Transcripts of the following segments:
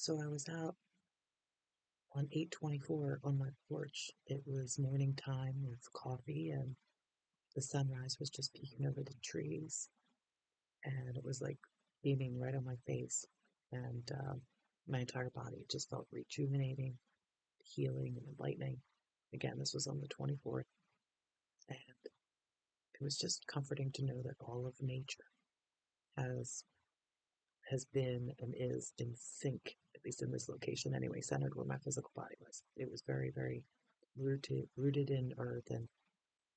So I was out on 8/24 on my porch. It was morning time with coffee, and the sunrise was just peeking over the trees, and it was like beaming right on my face, and my entire body just felt rejuvenating, healing, and enlightening. Again, this was on the 24th, and it was just comforting to know that all of nature has has been and is in sync, at least in this location anyway, centered where my physical body was. It was very, very rooted in earth and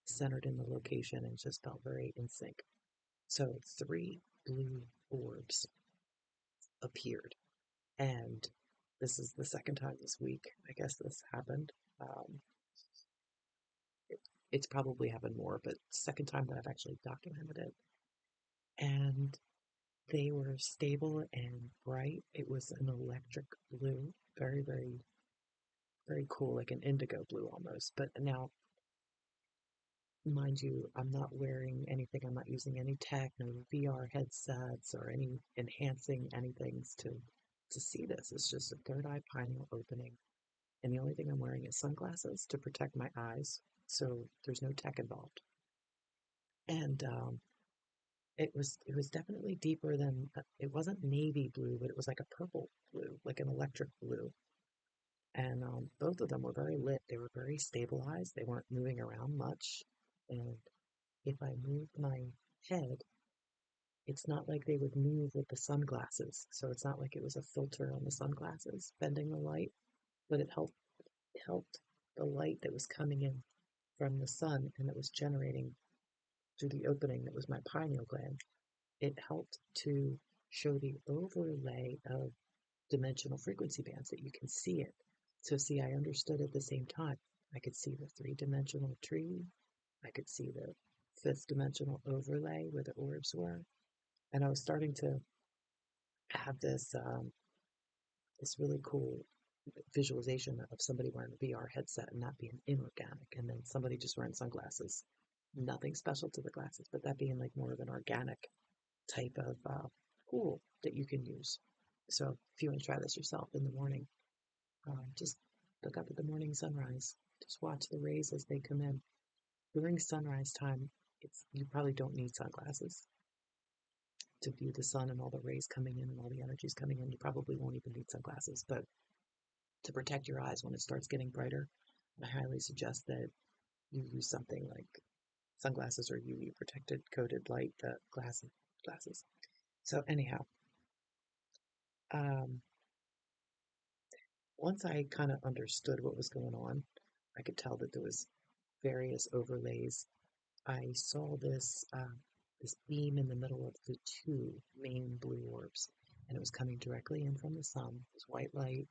centered in the location and just felt very in sync. So three blue orbs appeared, and this is the second time this week, I guess this happened. Um, it, it's probably happened more, but second time that I've actually documented it. And they were stable and bright. It was an electric blue, very, very, very cool, like an indigo blue almost. But now, mind you, I'm not wearing anything. I'm not using any tech, no VR headsets or any enhancing anything to see this. It's just a third eye pineal opening, and the only thing I'm wearing is sunglasses to protect my eyes. So there's no tech involved, and it was definitely deeper than it wasn't navy blue, but it was like a purple blue, like an electric blue. And both of them were very lit. They were very stabilized. They weren't moving around much. And if I moved my head, it's not like they would move with the sunglasses. So it's not like it was a filter on the sunglasses bending the light, but it helped the light that was coming in from the sun and that was generating through the opening that was my pineal gland. It helped to show the overlay of dimensional frequency bands that you can see it. So see, I understood at the same time. I could see the three-dimensional tree. I could see the fifth dimensional overlay where the orbs were. And I was starting to have this really cool visualization of somebody wearing a VR headset and that being inorganic, and then somebody just wearing sunglasses. Nothing special to the glasses, but that being like more of an organic type of tool that you can use. So if you want to try this yourself in the morning, just look up at the morning sunrise. Just watch the rays as they come in. During sunrise time, you probably don't need sunglasses to view the sun and all the rays coming in and all the energies coming in. You probably won't even need sunglasses, but to protect your eyes when it starts getting brighter, I highly suggest that you use something like sunglasses or UV protected coated light glasses. So anyhow, um, once I kind of understood what was going on, I could tell that there was various overlays. I saw this beam in the middle of the two main blue orbs, and it was coming directly in from the sun. It was white light.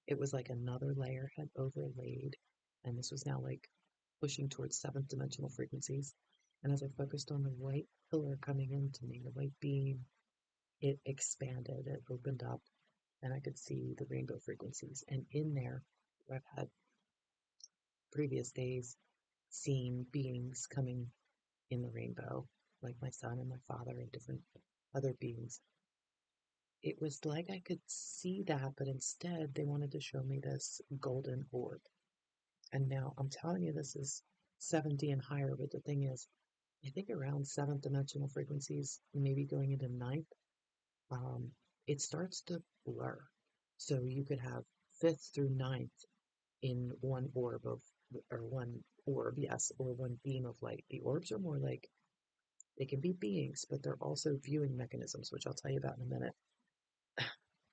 It was like another layer had overlaid, and this was now like pushing towards seventh dimensional frequencies. And as I focused on the white pillar coming into me, the white beam, it expanded, it opened up, and I could see the rainbow frequencies. And in there, I've had previous days seen beings coming in the rainbow, like my son and my father and different other beings. It was like I could see that, but instead they wanted to show me this golden orb. And now I'm telling you, this is 7D and higher, but the thing is, I think around seventh dimensional frequencies, maybe going into ninth, um, it starts to blur. So you could have fifth through ninth in one orb of, or one orb, yes, or one beam of light. The orbs are more like they can be beings, but they're also viewing mechanisms, which I'll tell you about in a minute.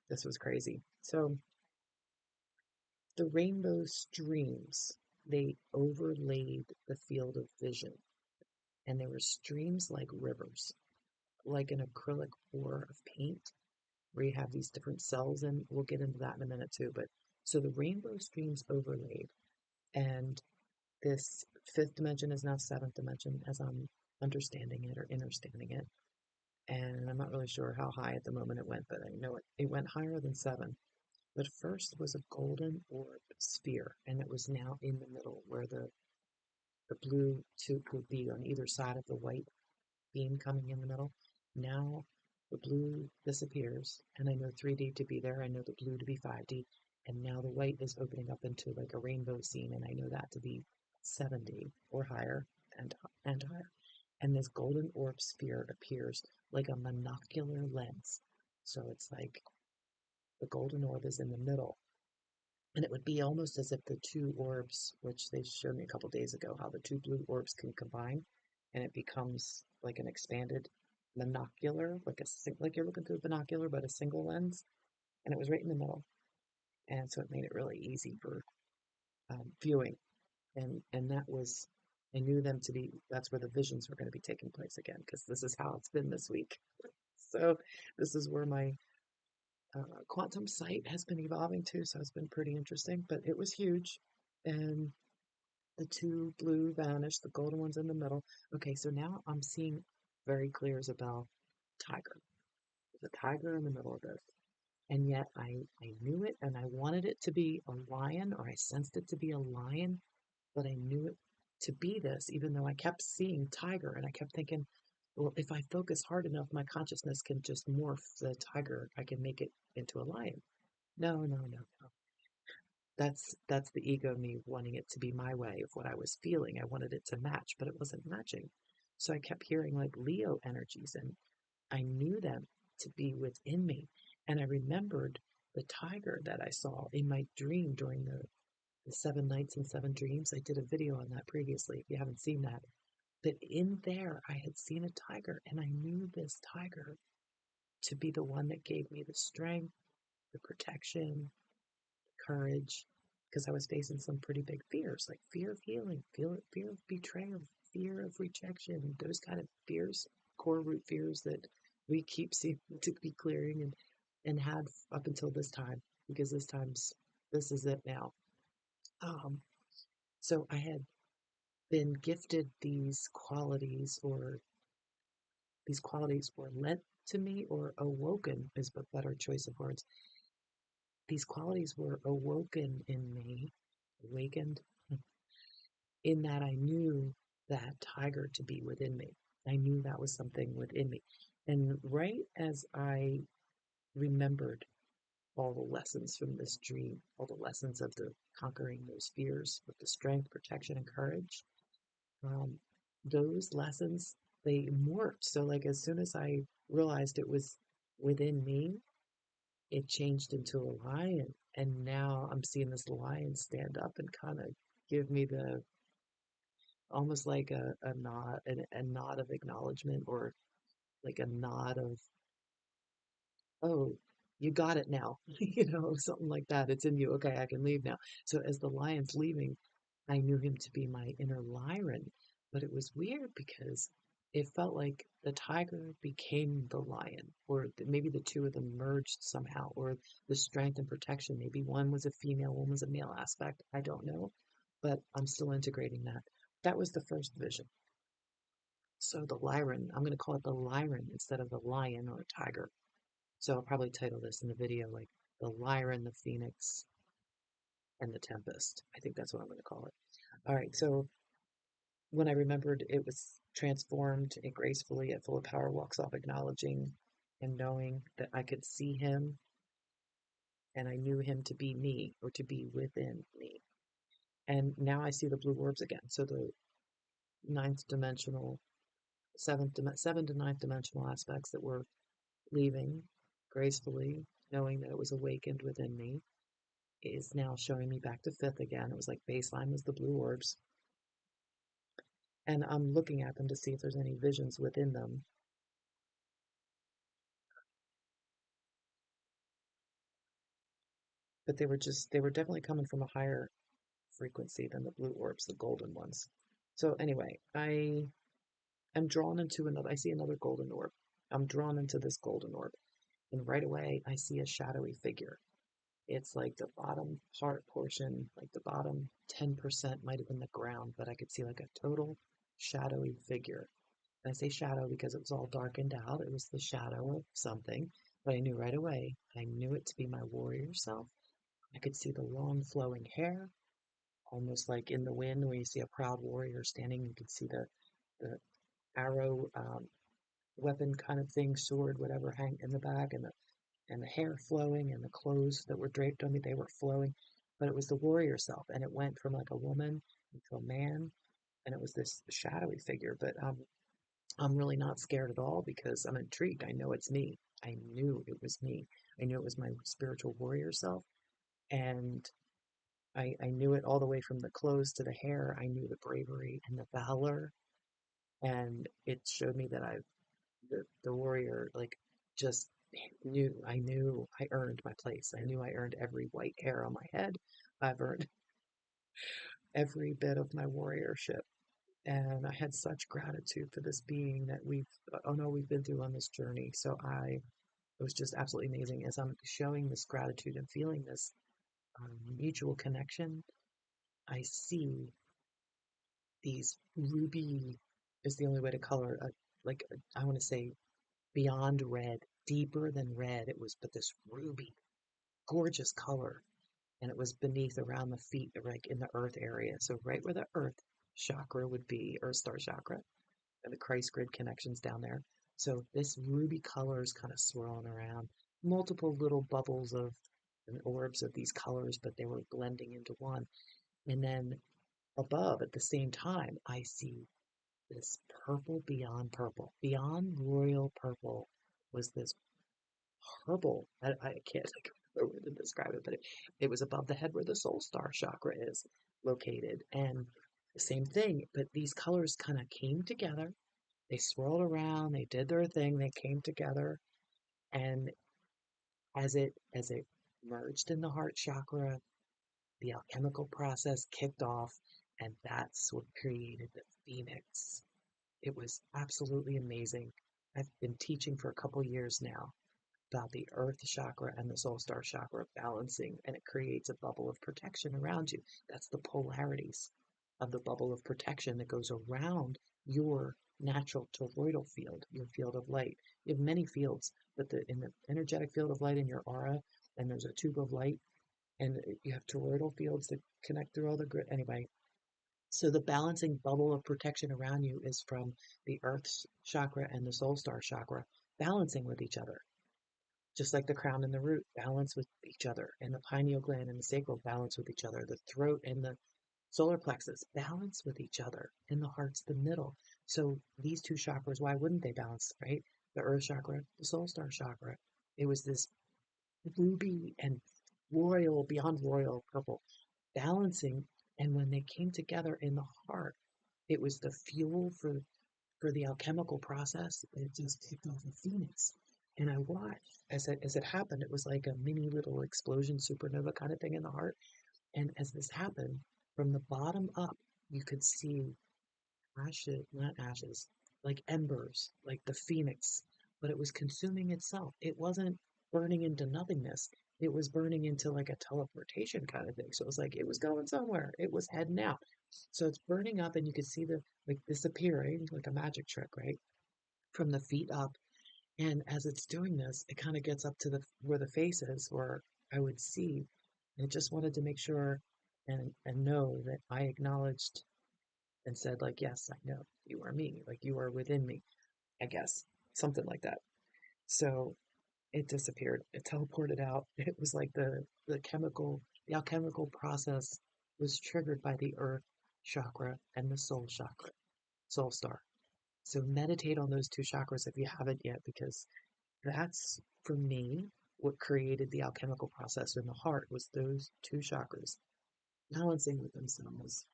This was crazy. So the rainbow streams, they overlaid the field of vision, and there were streams like rivers, like an acrylic pour of paint, where you have these different cells, and we'll get into that in a minute too. But so the rainbow streams overlaid, and this fifth dimension is now seventh dimension as I'm understanding it or understanding it. And I'm not really sure how high at the moment it went, but I know it went higher than seven. But first was a golden orb sphere, and it was now in the middle where the blue tube would be on either side of the white beam coming in the middle. Now The blue disappears, and I know 3D to be there. I know the blue to be 5D, and now the white is opening up into like a rainbow scene, and I know that to be 7D or higher and higher. And this golden orb sphere appears like a monocular lens. So it's like the golden orb is in the middle, and it would be almost as if the two orbs, which they showed me a couple days ago, how the two blue orbs can combine, and it becomes like an expanded monocular, like you're looking through a binocular, but a single lens, and it was right in the middle, and so it made it really easy for viewing, and that was. I knew them to be, that's where the visions were going to be taking place again, because this is how it's been this week. So this is where my quantum sight has been evolving too, so it's been pretty interesting, but it was huge. And the two blue vanished, the golden one's in the middle. Okay, so now I'm seeing very clear as a bell tiger. There's a tiger in the middle of this. And yet I knew it and I wanted it to be a lion, or I sensed it to be a lion, but I knew it to be this, even though I kept seeing tiger and I kept thinking, well, if I focus hard enough, my consciousness can just morph the tiger. I can make it into a lion. No, no, no, no. That's the ego me wanting it to be my way of what I was feeling. I wanted it to match, but it wasn't matching. So I kept hearing like Leo energies, and I knew them to be within me. And I remembered the tiger that I saw in my dream during the 7 nights and 7 dreams. I did a video on that previously, if you haven't seen that. But in there, I had seen a tiger, and I knew this tiger to be the one that gave me the strength, the protection, courage, because I was facing some pretty big fears, like fear of healing, fear of betrayal, fear of rejection, those kind of fears, core root fears that we keep seeming to be clearing and had up until this time, because this is it now. Um, so I had been gifted these qualities were lent to me, or awoken is a better choice of words. These qualities were awoken in me, awakened, in that I knew that tiger to be within me. I knew that was something within me. And right as I remembered all the lessons from this dream, all the lessons of the conquering those fears with the strength, protection, and courage, um, those lessons, they morphed. So, like, as soon as I realized it was within me, it changed into a lion. And now I'm seeing this lion stand up and kind of give me the almost like a nod, a nod of acknowledgement, or like a nod of, oh, you got it now, something like that. It's in you. Okay, I can leave now. So as the lion's leaving, I knew him to be my inner Lyran, but it was weird because it felt like the tiger became the lion, or maybe the two of them merged somehow, or the strength and protection. Maybe one was a female, one was a male aspect. I don't know, but I'm still integrating that. That was the first vision. So the Lyran, I'm going to call it the Lyran instead of the lion or tiger. So I'll probably title this in the video like the Lyran, the Phoenix, and the Tempest. I think that's what I'm going to call it. All right, so when I remembered it was transformed and gracefully at full of power, walks off acknowledging and knowing that I could see him and I knew him to be me, or to be within me. And now I see the blue orbs again. So the ninth dimensional, seven to ninth dimensional aspects that were leaving gracefully, knowing that it was awakened within me, is now showing me back to fifth again. It was like baseline was the blue orbs. And I'm looking at them to see if there's any visions within them. But they were definitely coming from a higher frequency than the blue orbs, the golden ones. So anyway, I am drawn into I see another golden orb. I'm drawn into this golden orb. And right away, I see a shadowy figure. It's like the bottom portion, like the bottom 10% might have been the ground, but I could see like a total shadowy figure. And I say shadow because it was all darkened out. It was the shadow of something, but I knew right away. I knew it to be my warrior self. I could see the long flowing hair, almost like in the wind when you see a proud warrior standing. You could see the arrow weapon kind of thing, sword, whatever, hang in the back, and the hair flowing, and the clothes that were draped on me, they were flowing. But it was the warrior self, and it went from like a woman into a man, and it was this shadowy figure. But I'm really not scared at all because I'm intrigued. I know it's me. I knew it was me. I knew it was my spiritual warrior self, and I knew it all the way from the clothes to the hair. I knew the bravery and the valor, and it showed me that the warrior, like, just knew. I knew I earned my place. I knew I earned every white hair on my head. I've earned every bit of my warriorship. And I had such gratitude for this being that we've been through on this journey. It was just absolutely amazing as I'm showing this gratitude and feeling this mutual connection. I see these ruby is the only way to color, I want to say beyond red, deeper than red. It was, but this ruby, gorgeous color. And it was beneath around the feet, like in the earth area. So right where the earth chakra would be, earth star chakra, and the Christ grid connections down there. So this ruby color is kind of swirling around, multiple little bubbles of and orbs of these colors, but they were blending into one. And then above, at the same time, I see this purple beyond purple. Beyond royal purple was this purple. I can't think of a word to describe it, but it was above the head where the soul star chakra is located. And the same thing, but these colors kind of came together. They swirled around, they did their thing, they came together. And as it merged in the heart chakra, the alchemical process kicked off, and that's what created the phoenix. It was absolutely amazing. I've been teaching for a couple years now about the earth chakra and the soul star chakra balancing, and it creates a bubble of protection around you. That's the polarities of the bubble of protection that goes around your natural toroidal field, your field of light. You have many fields, but in the energetic field of light in your aura, and there's a tube of light, and you have toroidal fields that connect through all the grid. Anyway, so the balancing bubble of protection around you is from the earth chakra and the soul star chakra balancing with each other, just like the crown and the root balance with each other, and the pineal gland and the sacral balance with each other, the throat and the solar plexus balance with each other, and the heart's the middle. So these two chakras, why wouldn't they balance, right? The earth chakra, the soul star chakra. It was this ruby and royal, beyond royal purple balancing. And when they came together in the heart, it was the fuel for the alchemical process. It just kicked off a phoenix. And I watched as it happened. It was like a mini little explosion, supernova kind of thing in the heart. And as this happened, from the bottom up, you could see ashes, not ashes, like embers, like the phoenix, but it was consuming itself. It wasn't burning into nothingness. It was burning into like a teleportation kind of thing. So it was like it was going somewhere. It was heading out. So it's burning up, and you could see the like disappearing, like a magic trick, right? From the feet up. And as it's doing this, it kind of gets up to the where the face is, where I would see. And it just wanted to make sure and know that I acknowledged and said, like, yes, I know you are me, like you are within me, I guess, something like that. So it disappeared. It teleported out. It was like the alchemical process was triggered by the earth chakra and the soul chakra, soul star. So meditate on those two chakras if you haven't yet, because that's, for me, what created the alchemical process in the heart was those two chakras balancing with themselves.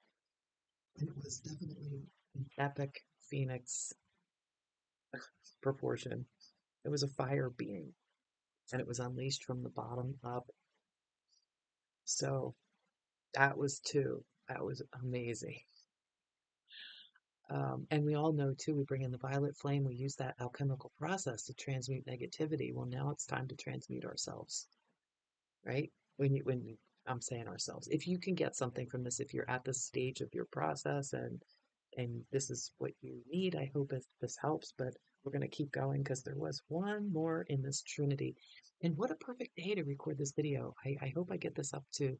And it was definitely an epic phoenix proportion. It was a fire being, and it was unleashed from the bottom up. So that was two. That was amazing. And we all know too, we bring in the violet flame, we use that alchemical process to transmute negativity. Well, now it's time to transmute ourselves, right? I'm saying ourselves, if you can get something from this, if you're at this stage of your process and this is what you need, I hope this helps. But we're going to keep going because there was one more in this trinity. And what a perfect day to record this video. I hope I get this up to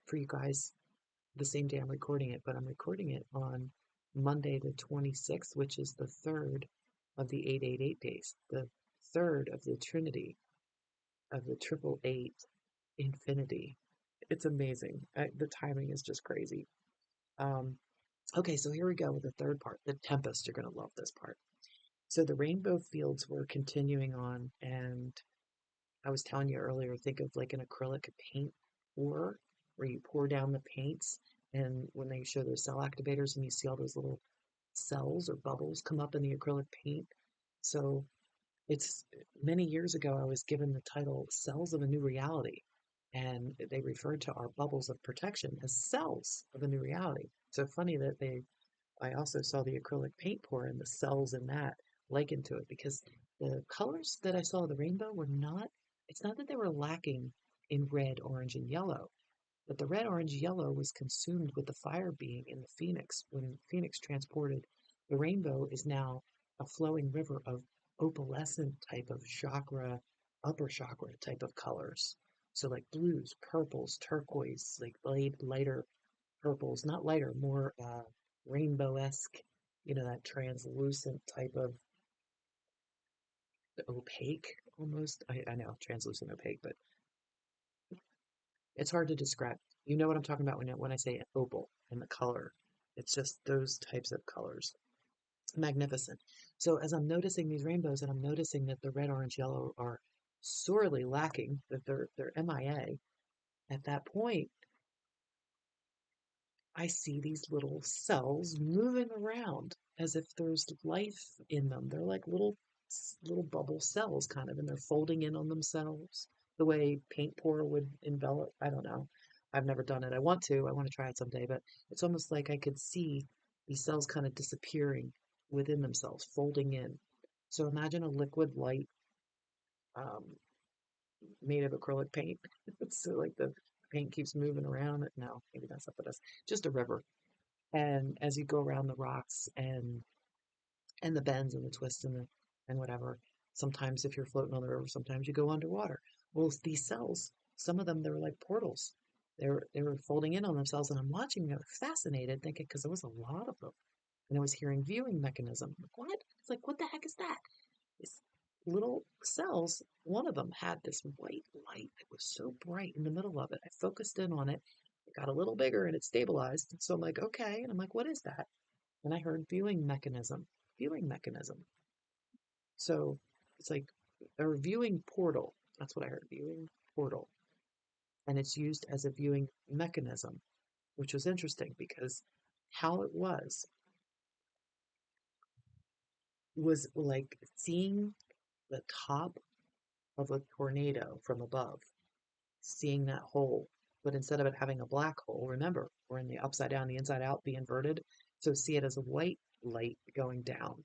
for you guys the same day I'm recording it, but I'm recording it on Monday the 26th, which is the 3rd of the 888 days, the third of the Trinity of the triple eight infinity. It's amazing. The timing is just crazy. Um, okay, so here we go with the third part, the Tempest. You're going to love this part. So the rainbow fields were continuing on, and I was telling you earlier, think of like an acrylic paint pour where you pour down the paints, and when they show those cell activators and you see all those little cells or bubbles come up in the acrylic paint. So it's many years ago, I was given the title Cells of a New Reality, and they referred to our bubbles of protection as cells of a new reality. So funny that I also saw the acrylic paint pour and the cells in that likened to it because the colors that I saw of the rainbow were not, it's not that they were lacking in red, orange, and yellow, but the red, orange, yellow was consumed with the fire being in the Phoenix. When Phoenix transported, the rainbow is now a flowing river of opalescent type of chakra, upper chakra type of colors. So like blues, purples, turquoise, like lighter purples, not lighter, more rainbow-esque, that translucent type of opaque almost. I know, translucent opaque, but it's hard to describe. You know what I'm talking about when I say opal and the color. It's just those types of colors. Magnificent. So as I'm noticing these rainbows and I'm noticing that the red, orange, yellow are sorely lacking, that they're MIA, at that point I see these little cells moving around as if there's life in them. They're like little bubble cells kind of, and they're folding in on themselves the way paint pour would envelop. I don't know. I've never done it. I want to. I want to try it someday, but it's almost like I could see these cells kind of disappearing within themselves, folding in. So imagine a liquid light um, made of acrylic paint. So like the paint keeps moving around. No, maybe that's not what it is. Just a river, and as you go around the rocks and the bends and the twists and whatever, sometimes if you're floating on the river, sometimes you go underwater. Well, these cells, some of them they're like portals. They were folding in on themselves, and I'm watching them, fascinated, thinking because there was a lot of them, and I was hearing viewing mechanism. Like, what? It's like, what the heck is that? These little cells. One of them had this white light that was so bright in the middle of it. I focused in on it. It got a little bigger and it stabilized. And so I'm like, okay. And I'm like, what is that? And I heard viewing mechanism, viewing mechanism. So it's like a viewing portal. That's what I heard, viewing portal. And it's used as a viewing mechanism, which was interesting because how it was like seeing the top of a tornado from above, seeing that hole. But instead of it having a black hole, remember, we're in the upside down, the inside out, the inverted. So see it as a white light going down.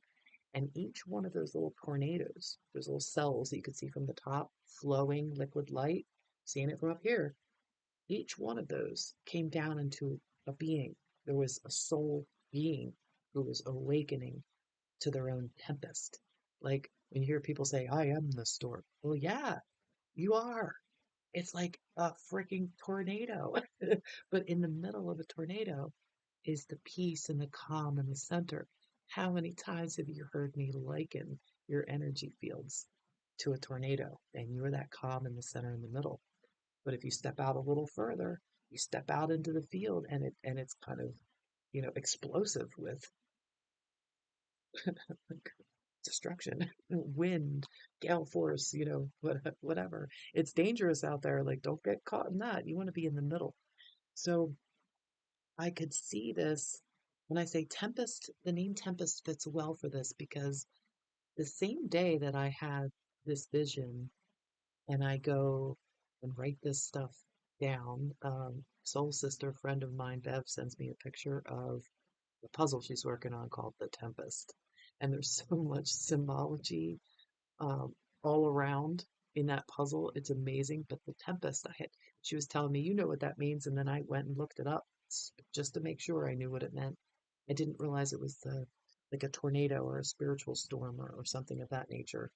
And each one of those little tornadoes, those little cells that you could see from the top, flowing liquid light, seeing it from up here, each one of those came down into a being. There was a soul being who was awakening to their own tempest. Like when you hear people say, I am the storm. Well, yeah, you are. It's like a freaking tornado. But in the middle of a tornado is the peace and the calm and the center. How many times have you heard me liken your energy fields to a tornado? And you're that calm in the center in the middle. But if you step out a little further, you step out into the field and it's kind of, explosive with like destruction, wind, gale force, whatever. It's dangerous out there. Like, don't get caught in that. You want to be in the middle. So I could see this when I say Tempest, the name Tempest fits well for this because the same day that I had this vision and I go and write this stuff down, soul sister friend of mine, Bev, sends me a picture of the puzzle she's working on called The Tempest. And there's so much symbology um, all around in that puzzle. It's amazing. But the tempest, she was telling me, you know what that means. And then I went and looked it up just to make sure I knew what it meant. I didn't realize it was like a tornado or a spiritual storm or something of that nature.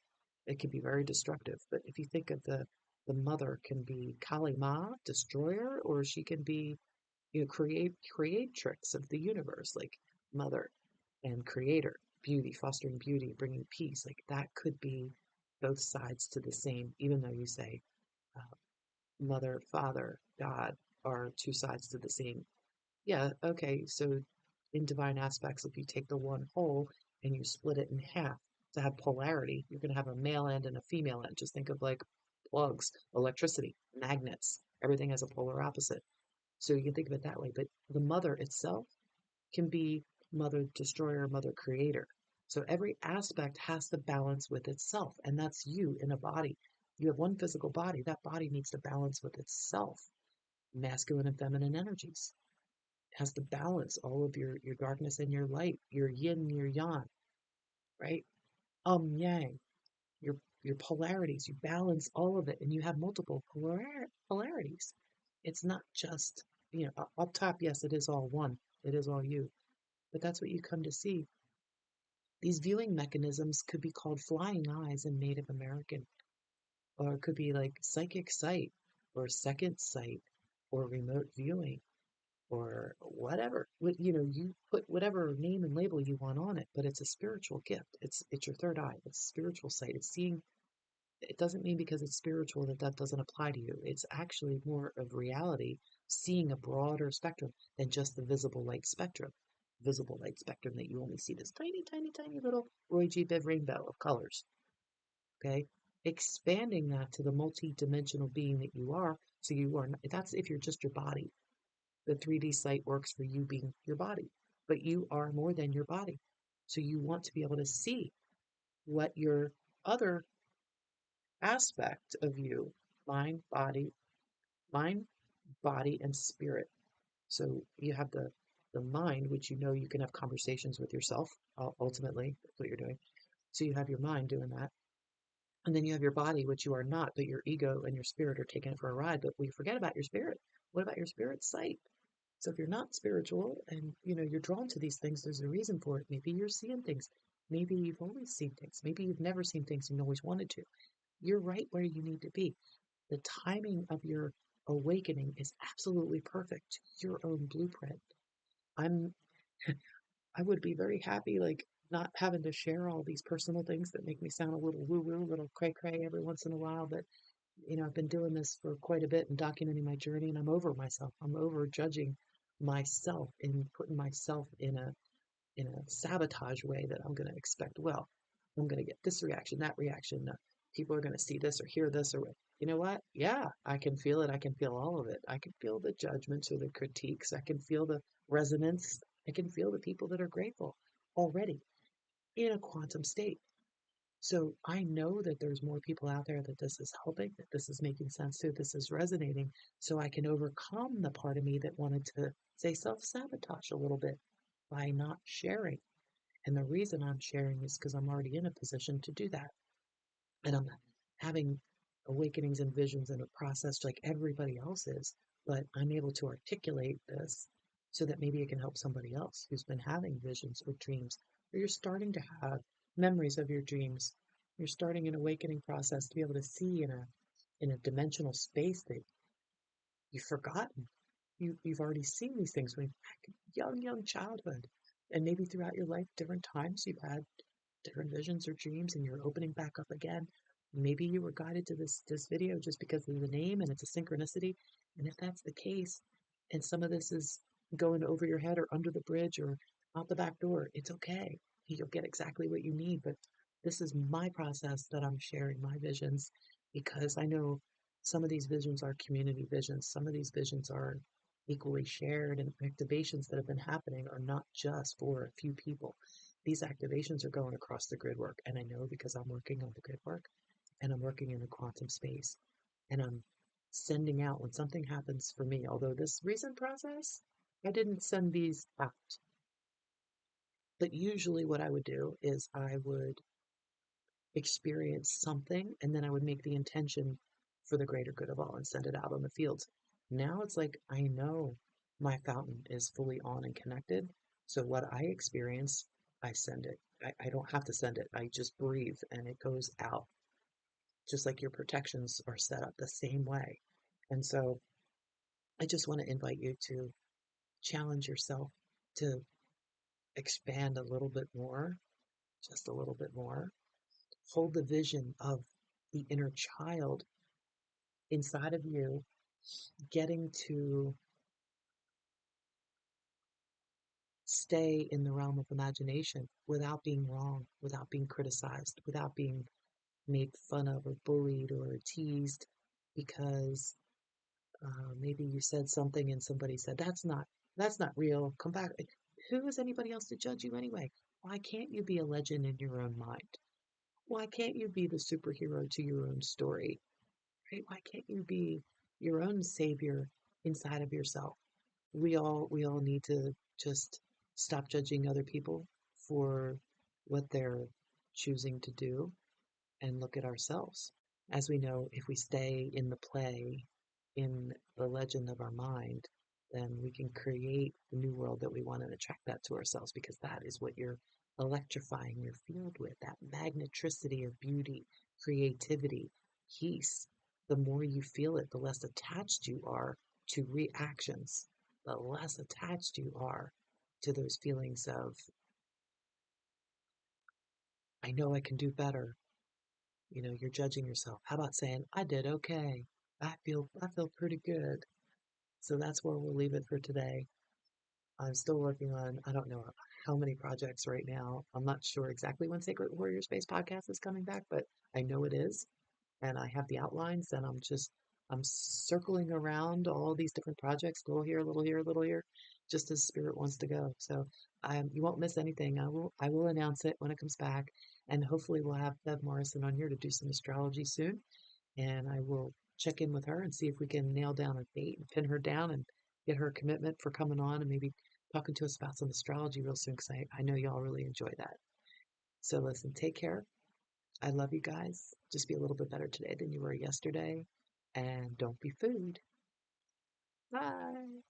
It can be very destructive. But if you think of the mother can be Kali Ma, destroyer, or she can be, creatrix of the universe, like mother and creator. beauty, fostering beauty, bringing peace. Like that could be both sides to the same, even though you say uh, mother, father, God are two sides to the same. Yeah, okay, so in divine aspects, if you take the one whole and you split it in half to have polarity, you're going to have a male end and a female end. Just think of like plugs, electricity, magnets. Everything has a polar opposite. So you can think of it that way. But the mother itself can be mother destroyer, mother creator. So every aspect has to balance with itself, and that's you in a body. You have one physical body. That body needs to balance with itself, masculine and feminine energies. It has to balance all of your darkness and your light, your yin and your yang, right? Yang, your polarities. You balance all of it, and you have multiple polarities. It's not just up top. Yes, it is all one. It is all you. But that's what you come to see. These viewing mechanisms could be called flying eyes in Native American, or it could be like psychic sight, or second sight, or remote viewing, or whatever. You put whatever name and label you want on it, but it's a spiritual gift. It's your third eye. It's spiritual sight. It's seeing. It doesn't mean because it's spiritual that that doesn't apply to you. It's actually more of reality, seeing a broader spectrum than just the visible light spectrum. Visible light spectrum that you only see this tiny, tiny, tiny little Roy G. Biv rainbow of colors. Okay, expanding that to the multi-dimensional being that you are. So you are. That's if you're just your body. The 3D sight works for you being your body, but you are more than your body. So you want to be able to see what your other aspect of you, mind, body, mind, body, and spirit. So you have the mind, which you can have conversations with yourself. Ultimately, that's what you're doing. So you have your mind doing that, and then you have your body, which you are not, but your ego and your spirit are taking it for a ride. But we forget about your spirit. What about your spirit's sight? So if you're not spiritual and you're drawn to these things, there's a reason for it. Maybe you're seeing things. Maybe you've always seen things. Maybe you've never seen things and you always wanted to. You're right where you need to be. The timing of your awakening is absolutely perfect. Your own blueprint. I'm I would be very happy like not having to share all these personal things that make me sound a little woo-woo, a little cray-cray every once in a while, but I've been doing this for quite a bit and documenting my journey, and I'm over myself. I'm over judging myself and putting myself in a sabotage way that I'm going to expect. Well, I'm going to get this reaction, that reaction. People are going to see this or hear this, or you know what? Yeah, I can feel it. I can feel all of it. I can feel the judgments or the critiques. I can feel the resonance. I can feel the people that are grateful already in a quantum state. So I know that there's more people out there that this is helping, that this is making sense to, this is resonating, so I can overcome the part of me that wanted to say self-sabotage a little bit by not sharing. And the reason I'm sharing is because I'm already in a position to do that. And I'm having awakenings and visions in a process like everybody else is, but I'm able to articulate this so that maybe it can help somebody else who's been having visions or dreams, or you're starting to have memories of your dreams. You're starting an awakening process to be able to see in a dimensional space that you've forgotten. You've already seen these things when young childhood, and maybe throughout your life, different times you've had different visions or dreams and you're opening back up again. Maybe you were guided to this video just because of the name and it's a synchronicity. And if that's the case, and some of this is going over your head or under the bridge or out the back door, it's okay. You'll get exactly what you need. But this is my process that I'm sharing my visions because I know some of these visions are community visions. Some of these visions are equally shared, and activations that have been happening are not just for a few people. These activations are going across the grid work, and I know because I'm working on the grid work and I'm working in a quantum space and I'm sending out when something happens for me. Although this recent process, I didn't send these out, but usually what I would do is I would experience something and then I would make the intention for the greater good of all and send it out on the fields. Now it's like I know my fountain is fully on and connected. So what I experience, I send it. I don't have to send it. I just breathe and it goes out. Just like your protections are set up the same way. And so I just want to invite you to challenge yourself to expand a little bit more just a little bit more. Hold the vision of the inner child inside of you getting to stay in the realm of imagination without being wrong, without being criticized, without being made fun of or bullied or teased because maybe you said something and somebody said that's not real. Come back. Who is anybody else to judge you anyway? Why can't you be a legend in your own mind? Why can't you be the superhero to your own story? Right? Why can't you be your own savior inside of yourself? We all need to just stop judging other people for what they're choosing to do and look at ourselves. As we know, if we stay in the play, in the legend of our mind, then we can create the new world that we want and attract that to ourselves because that is what you're electrifying your field with, that magneticity of beauty, creativity, peace. The more you feel it, the less attached you are to reactions, the less attached you are to those feelings of, I know I can do better. You're judging yourself. How about saying, I did okay. I feel pretty good. So that's where we'll leave it for today. I'm still working on, I don't know how many projects right now. I'm not sure exactly when Sacred Warrior Space podcast is coming back, but I know it is. And I have the outlines and I'm circling around all these different projects, a little here, a little here, a little here, just as spirit wants to go. So you won't miss anything. I will announce it when it comes back, and hopefully we'll have Bev Morrison on here to do some astrology soon. And I will check in with her and see if we can nail down a date and pin her down and get her commitment for coming on and maybe talking to us about some astrology real soon because I know y'all really enjoy that. So listen, take care. I love you guys. Just be a little bit better today than you were yesterday. And don't be food. Bye.